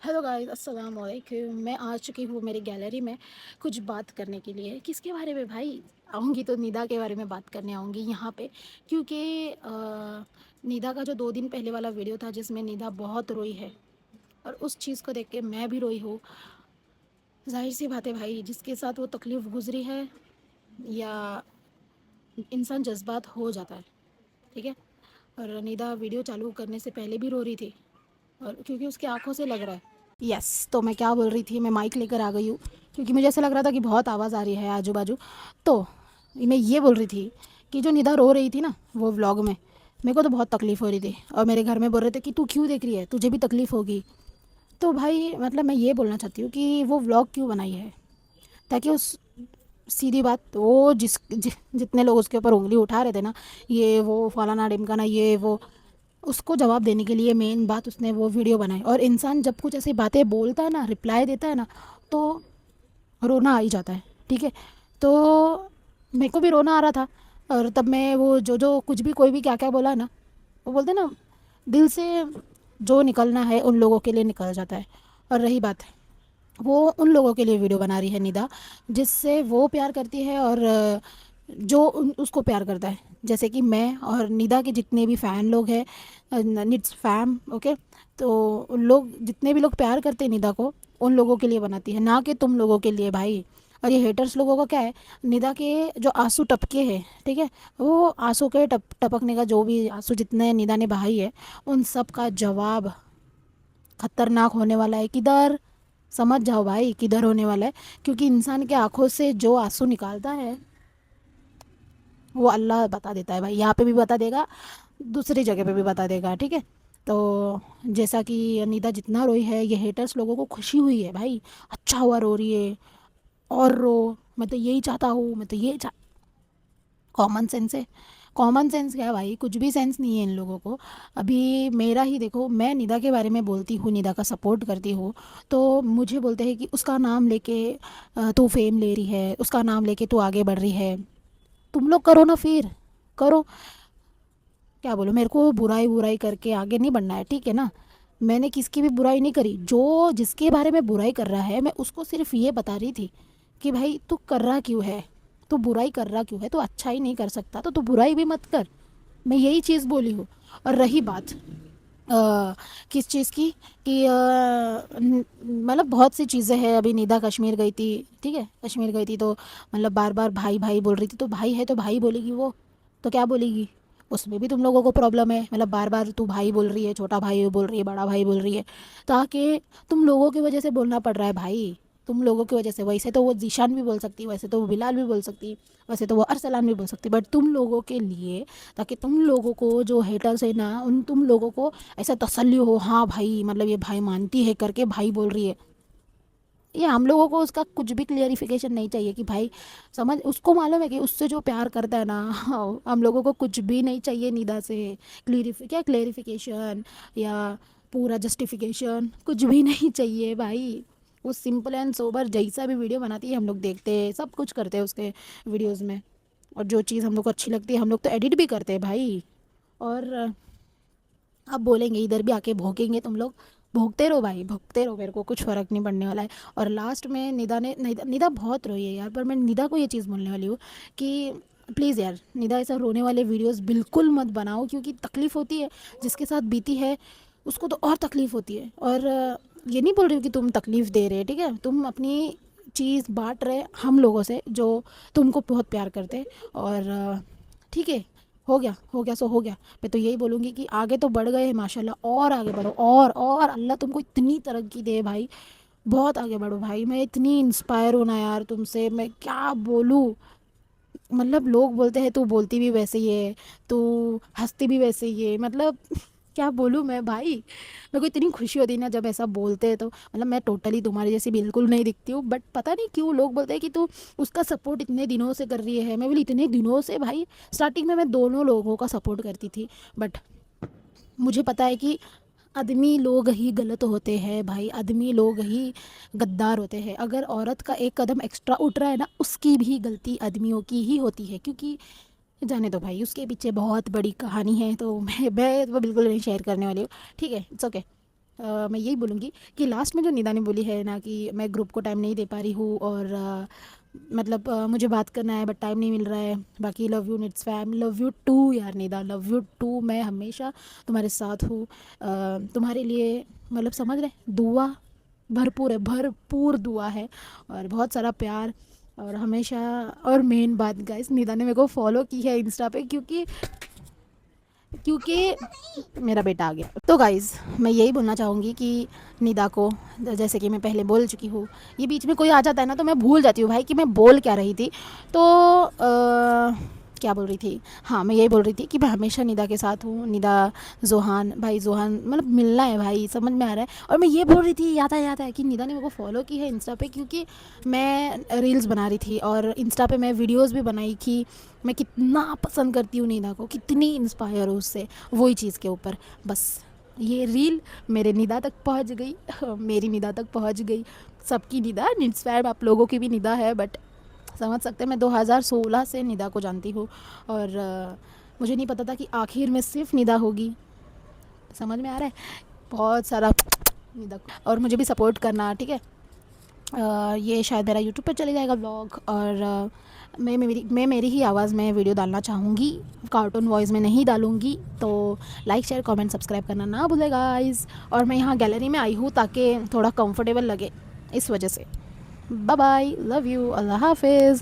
Hello guys, अस्सलाम वालेकुम। मैं आ चुकी हूँ मेरी गैलरी में कुछ बात करने के लिए। किसके बारे में भाई? आऊँगी तो निदा के बारे में बात करने आऊँगी यहाँ पे, क्योंकि निदा का जो 2 दिन पहले वाला वीडियो था जिसमें निदा बहुत रोई है और उस चीज़ को देख के मैं भी रोई हूँ। ज़ाहिर-सी बात है भाई, जिसके साथ वो तकलीफ़ गुज़री है या इंसान जज़्बात हो जाता है, ठीक है? और निदा वीडियो चालू करने से पहले भी रो रही थी और क्योंकि उसकी आँखों से लग रहा है। यस, तो मैं क्या बोल रही थी, मैं माइक लेकर आ गई हूँ क्योंकि मुझे ऐसा लग रहा था कि बहुत आवाज़ आ रही है आजू-बाजू। तो मैं ये बोल रही थी कि जो निदा रो रही थी ना वो व्लॉग में, मेरे को तो बहुत तकलीफ़ हो रही थी और मेरे घर में बोल रहे थे कि तू क्यों देख रही है? तुझे भी तकलीफ़ होगी। तो भाई मतलब मैं ये बोलना चाहती हूँ कि वो व्लॉग क्यों बनाई है? ताकि उस सीधी बात वो जितने लोग उसके ऊपर उँगली उठा रहे थे ना, ये वो फलाना ढिमकाना ये वो, उसको जवाब देने के लिए मेन बात उसने वो वीडियो बनाई। और इंसान जब कुछ ऐसी बातें बोलता है ना, रिप्लाई देता है ना, तो रोना आ ही जाता है, ठीक है? तो मेरे को भी रोना आ रहा था और तब मैं वो जो जो कुछ भी कोई भी क्या क्या बोला ना, वो बोलते ना, दिल से जो निकलना है उन लोगों के लिए निकल जाता है। और रही बात वो उन लोगों के लिए वीडियो बना रही है निदा, जिससे वो प्यार करती है और जो उसको प्यार करता है, जैसे कि मैं और निदा के जितने भी फ़ैन लोग हैं, निट्स फैम, ओके। तो उन लोग जितने भी लोग प्यार करते हैं निदा को, उन लोगों के लिए बनाती है, ना कि तुम लोगों के लिए भाई। और ये हेटर्स लोगों का क्या है, निदा के जो आंसू टपके हैं, ठीक है, वो आंसू के टपकने का, जो भी आंसू जितने निदा ने बहाई है, उन सब का जवाब खतरनाक होने वाला है। किधर, समझ जाओ भाई किधर होने वाला है। क्योंकि इंसान के आंखों से जो आंसू निकालता है वो अल्लाह बता देता है भाई, यहाँ पे भी बता देगा, दूसरी जगह पे भी बता देगा, ठीक है? तो जैसा कि निदा जितना रोई है, ये हेटर्स लोगों को खुशी हुई है भाई, अच्छा हुआ रो रही है, और रो, मैं तो यही चाहता हूँ, मैं तो ये कॉमन सेंस है। कॉमन सेंस क्या है भाई, कुछ भी सेंस नहीं है इन लोगों को। अभी मेरा ही देखो, मैं निदा के बारे में बोलती हूँ, निदा का सपोर्ट करती हूँ, तो मुझे बोलते हैं कि उसका नाम लेके तू फेम ले रही है, उसका नाम लेके तू आगे बढ़ रही है। तुम लोग करो ना, फिर करो। क्या बोलो, मेरे को बुराई बुराई करके आगे नहीं बढ़ना है, ठीक है ना? मैंने किसकी भी बुराई नहीं करी। जो जिसके बारे में बुराई कर रहा है, मैं उसको सिर्फ ये बता रही थी कि भाई तू कर रहा क्यों है, तू बुराई कर रहा क्यों है, तू अच्छा ही नहीं कर सकता तो तू बुराई भी मत कर। मैं यही चीज़ बोली हूँ। और रही बात किस चीज़ की, कि मतलब बहुत सी चीज़ें हैं। अभी निदा कश्मीर गई थी, ठीक है, कश्मीर गई थी तो मतलब बार बार भाई भाई बोल रही थी, तो भाई है तो भाई बोलेगी वो, तो क्या बोलेगी? उसमें भी तुम लोगों को प्रॉब्लम है, मतलब बार बार तू भाई बोल रही है, छोटा भाई बोल रही है, बड़ा भाई बोल रही है, ताकि तुम लोगों की वजह से बोलना पड़ रहा है भाई, तुम लोगों की वजह से। वैसे तो वो जीशान भी बोल सकती, वैसे तो वो बिलाल भी बोल सकती, वैसे तो वो अरसलान भी बोल सकती, बट तुम लोगों के लिए, ताकि तुम लोगों को जो हेटर्स है ना, उन तुम लोगों को ऐसा तसल्ली हो, हाँ भाई मतलब ये भाई मानती है करके भाई बोल रही है। ये हम लोगों को उसका कुछ भी क्लियरिफिकेशन नहीं चाहिए कि भाई, समझ, उसको मालूम है कि उससे जो प्यार करता है ना, हम लोगों को कुछ भी नहीं चाहिए निदा से क्या क्लियरिफिकेशन या पूरा जस्टिफिकेशन, कुछ भी नहीं चाहिए भाई। वो सिंपल एंड सोबर जैसा भी वीडियो बनाती है, हम लोग देखते हैं, सब कुछ करते हैं उसके वीडियोज़ में। और जो चीज़ हम लोग को अच्छी लगती है, हम लोग तो एडिट भी करते हैं भाई। और अब बोलेंगे इधर भी आके भोंकेंगे तुम लोग, भोंकते रहो भाई, भोंकते रहो, मेरे को कुछ फ़र्क नहीं पड़ने वाला है। और लास्ट में निदा बहुत रोई है यार, पर मैं निदा को ये चीज़ बोलने वाली हूँ कि प्लीज़ यार निदा, ऐसा रोने वाले वीडियोस बिल्कुल मत बनाओ, क्योंकि तकलीफ़ होती है, जिसके साथ बीती है उसको तो और तकलीफ़ होती है। और ये नहीं बोल रही हूँ कि तुम तकलीफ़ दे रहे, ठीक है, तुम अपनी चीज़ बांट रहे हम लोगों से जो तुमको बहुत प्यार करते। और ठीक है, हो गया सो हो गया। मैं तो यही बोलूँगी कि आगे तो बढ़ गए हैं माशाल्लाह, और आगे बढ़ो, और अल्लाह तुमको इतनी तरक्की दे भाई, बहुत आगे बढ़ो भाई। मैं इतनी इंस्पायर हूँ ना यार तुमसे, मैं क्या बोलूँ। मतलब लोग बोलते हैं तू बोलती भी वैसे ही है, तू हंसती भी वैसे ही है, मतलब क्या बोलूँ मैं भाई। मेरे को इतनी खुशी होती है ना जब ऐसा बोलते हैं, तो मतलब मैं टोटली तुम्हारी जैसी बिल्कुल नहीं दिखती हूँ, बट पता नहीं क्यों लोग बोलते हैं कि तू उसका सपोर्ट इतने दिनों से कर रही है। मैं बोली इतने दिनों से भाई, स्टार्टिंग में मैं दोनों लोगों का सपोर्ट करती थी, बट मुझे पता है कि आदमी लोग ही गलत होते हैं भाई, आदमी लोग ही गद्दार होते हैं। अगर औरत का एक कदम एक्स्ट्रा उठ रहा है ना, उसकी भी गलती आदमियों की ही होती है, क्योंकि जाने दो भाई, उसके पीछे बहुत बड़ी कहानी है, तो मैं वो बिल्कुल नहीं शेयर करने वाली हूँ, ठीक है, इट्स ओके। मैं यही बोलूँगी कि लास्ट में जो निदा ने बोली है ना कि मैं ग्रुप को टाइम नहीं दे पा रही हूँ और मतलब मुझे बात करना है बट टाइम नहीं मिल रहा है, बाकी love you Nits fam, love you too यार निदा, लव यू टू। मैं हमेशा तुम्हारे साथ हूँ, तुम्हारे लिए मतलब समझ रहे, दुआ भरपूर है, भरपूर दुआ है और बहुत सारा प्यार और हमेशा। और मेन बात गाइस, निदा ने मेरे को फॉलो की है इंस्टा पे क्योंकि क्योंकि मेरा बेटा आ गया। तो गाइज़ मैं यही बोलना चाहूँगी कि निदा को, जैसे कि मैं पहले बोल चुकी हूँ, ये बीच में कोई आ जाता है ना तो मैं भूल जाती हूँ भाई कि मैं बोल क्या रही थी। तो क्या बोल रही थी, हाँ मैं यही बोल रही थी कि मैं हमेशा निदा के साथ हूँ। निदा, जोहान भाई, जोहान मतलब मिलना है भाई, समझ में आ रहा है। और मैं ये बोल रही थी, याद है कि निदा ने मेरे को फॉलो की है इंस्टा पे क्योंकि मैं रील्स बना रही थी और इंस्टा पे मैं वीडियोस भी बनाई कि मैं कितना पसंद करती हूँ निदा को, कितनी इंस्पायर हूँ उससे, वही चीज़ के ऊपर। बस ये रील मेरे निदा तक पहुँच गई, मेरी निदा तक पहुँच गई। सबकी निदा इंस्पायर, आप लोगों की भी निदा है, बट समझ सकते हैं मैं 2016 से निदा को जानती हूँ और मुझे नहीं पता था कि आखिर में सिर्फ निदा होगी। समझ में आ रहा है, बहुत सारा निदा को। और मुझे भी सपोर्ट करना, ठीक है। ये शायद मेरा यूट्यूब पर चले जाएगा व्लॉग और मैं मेरी ही आवाज़ में वीडियो डालना चाहूँगी, कार्टून वॉइस में नहीं डालूँगी। तो लाइक शेयर कमेंट सब्सक्राइब करना ना भूलेगा गाइस। और मैं यहाँ गैलरी में आई हूँ ताकि थोड़ा कंफर्टेबल लगे, इस वजह से। बाय बाय, लव यू, अल्लाह हाफिज़।